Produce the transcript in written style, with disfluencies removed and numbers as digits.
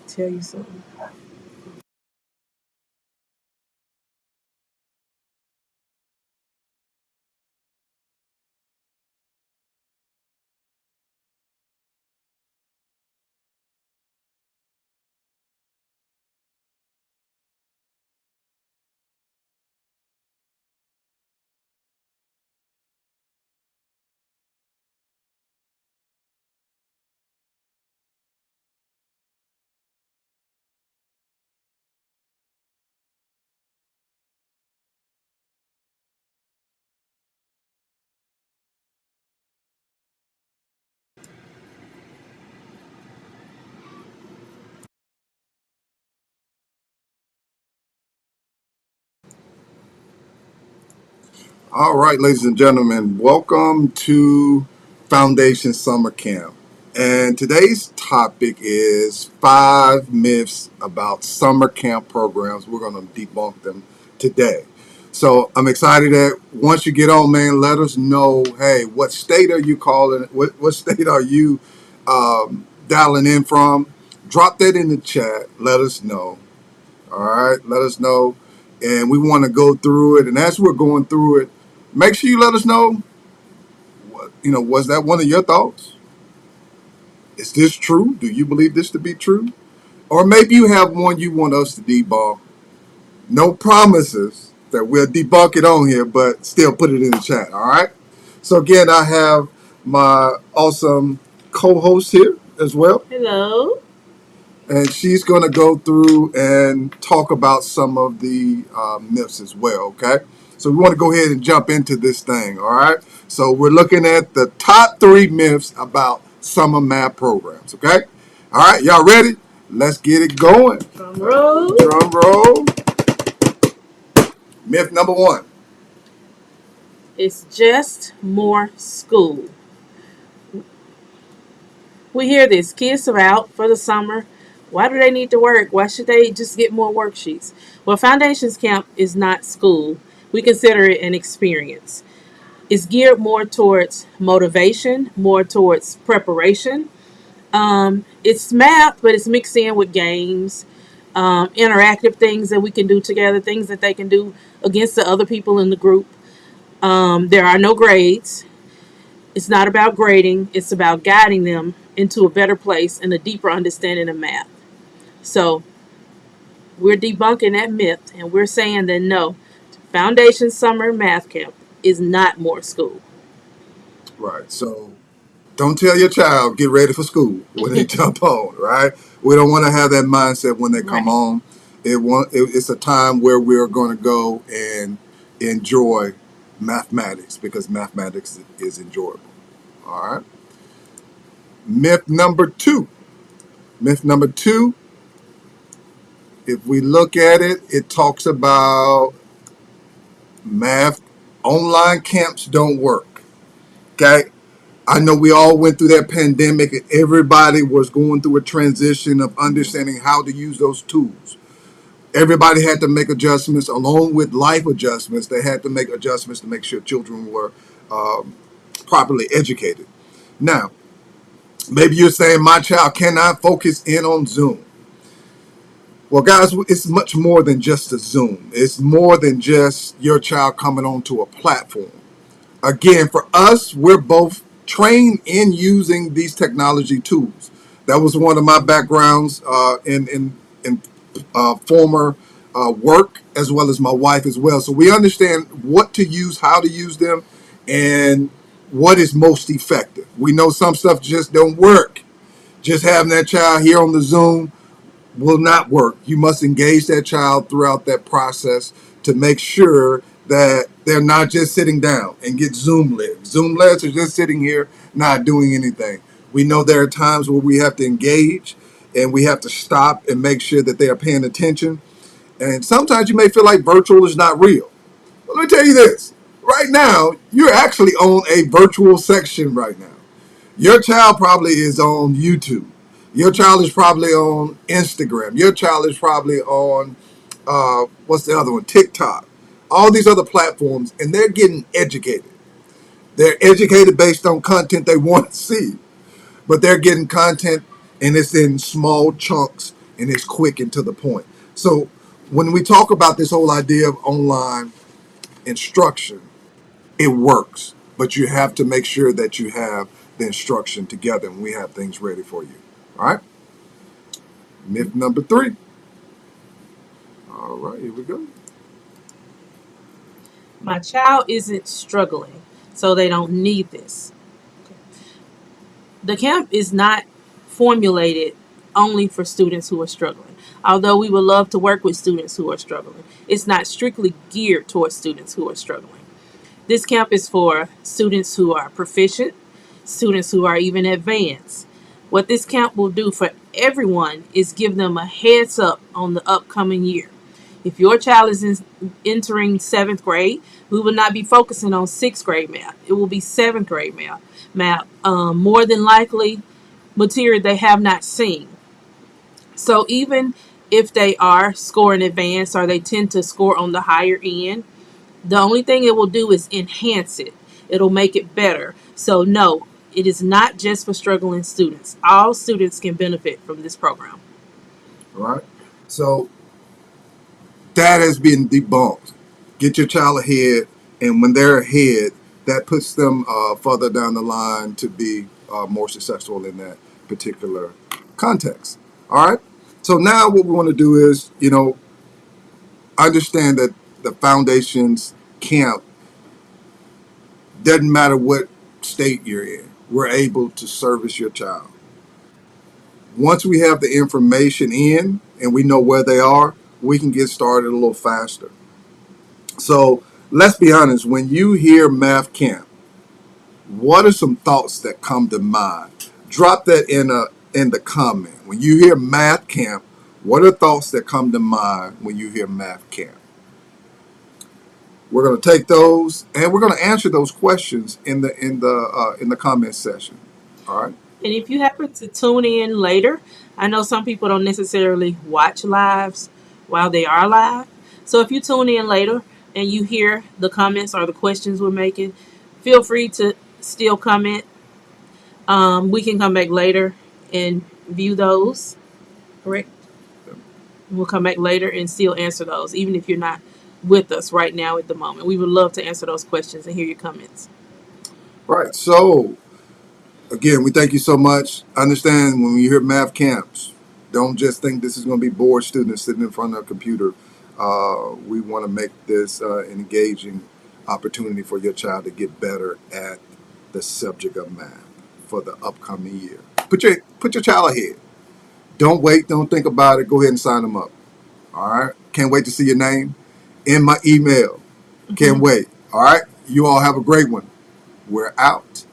Tell you something. All right, ladies and gentlemen, welcome to Foundation Summer Camp. And today's topic is 5 myths about summer camp programs. We're going to debunk them today. So I'm excited that once you get on, man, let us know, hey, what state are you calling? What state are you dialing in from? Drop that in the chat. Let us know. All right, let us know. And we want to go through it. And as we're going through it, make sure you let us know, was that one of your thoughts? Is this true? Do you believe this to be true? Or maybe you have one you want us to debunk. No promises that we'll debunk it on here, but still put it in the chat, all right? So again, I have my awesome co-host here as well. Hello. And she's going to go through and talk about some of the myths as well, okay? So we want to go ahead and jump into this thing, all right? So we're looking at the top 3 myths about summer math programs, okay? All right, y'all ready? Let's get it going. Drum roll. Drum roll. Myth number 1. It's just more school. We hear this. Kids are out for the summer. Why do they need to work? Why should they just get more worksheets? Well, Foundations Camp is not school. We consider it an experience. It's geared more towards motivation, more towards preparation. It's math, but it's mixed in with games, interactive things that we can do together, things that they can do against the other people in the group. There are no grades. It's not about grading. It's about guiding them into a better place and a deeper understanding of math. So we're debunking that myth, and we're saying that no, Foundation Summer Math Camp is not more school. Right, so don't tell your child, get ready for school when they jump on, right? We don't want to have that mindset when they come Right. on. It's a time where we're going to go and enjoy mathematics because mathematics is enjoyable. All right. Myth number 2. Myth number 2, if we look at it, it talks about math. Online camps don't work. Okay. I know we all went through that pandemic and everybody was going through a transition of understanding how to use those tools. Everybody had to make adjustments along with life adjustments. They had to make adjustments to make sure children were properly educated. Now, maybe you're saying my child cannot focus in on Zoom. Well, guys, it's much more than just a Zoom. It's more than just your child coming onto a platform. Again, for us, we're both trained in using these technology tools. That was one of my backgrounds in former work, as well as my wife as well. So we understand what to use, how to use them, and what is most effective. We know some stuff just don't work. Just having that child here on the Zoom will not work. You must engage that child throughout that process to make sure that they're not just sitting down and get Zoom lit. Zoom lets are just sitting here not doing anything. We know there are times where we have to engage and we have to stop and make sure that they are paying attention. And sometimes you may feel like virtual is not real. But let me tell you this. Right now, you're actually on a virtual section right now. Your child probably is on YouTube. Your child is probably on Instagram. Your child is probably on, what's the other one? TikTok. All these other platforms, and they're getting educated. They're educated based on content they want to see, but they're getting content and it's in small chunks and it's quick and to the point. So when we talk about this whole idea of online instruction, it works, but you have to make sure that you have the instruction together and we have things ready for you. All right. Myth number 3. All right, here we go. My child isn't struggling, so they don't need this. The camp is not formulated only for students who are struggling. Although we would love to work with students who are struggling, it's not strictly geared towards students who are struggling. This camp is for students who are proficient, students who are even advanced. What this camp will do for everyone is give them a heads up on the upcoming year. If your child is entering 7th grade, we will not be focusing on 6th grade math. It will be 7th grade math. More than likely, material they have not seen. So even if they are scoring advanced or they tend to score on the higher end, the only thing it will do is enhance it. It'll make it better. So no, it is not just for struggling students. All students can benefit from this program. All right. So that has been debunked. Get your child ahead, and when they're ahead, that puts them further down the line to be more successful in that particular context. All right. So now what we want to do is, understand that the foundations camp doesn't matter what state you're in. We're able to service your child. Once we have the information in and we know where they are, we can get started a little faster. So let's be honest, when you hear math camp, what are some thoughts that come to mind? Drop that in the comment. When you hear math camp, what are thoughts that come to mind when you hear math camp? We're going to take those and we're going to answer those questions in the comment section. All right. And if you happen to tune in later, I know some people don't necessarily watch lives while they are live. So if you tune in later and you hear the comments or the questions we're making, feel free to still comment. We can come back later and view those. Correct. We'll come back later and still answer those, even if you're not with us right now at the moment. We would love to answer those questions and hear your comments. Right. So again, we thank you so much. Understand when you hear math camps, don't just think this is going to be bored students sitting in front of a computer. We want to make this an engaging opportunity for your child to get better at the subject of math for the upcoming year. Put your child ahead. Don't wait. Don't think about it. Go ahead and sign them up. All right. Can't wait to see your name in my email. Can't wait. All right. You all have a great one. We're out.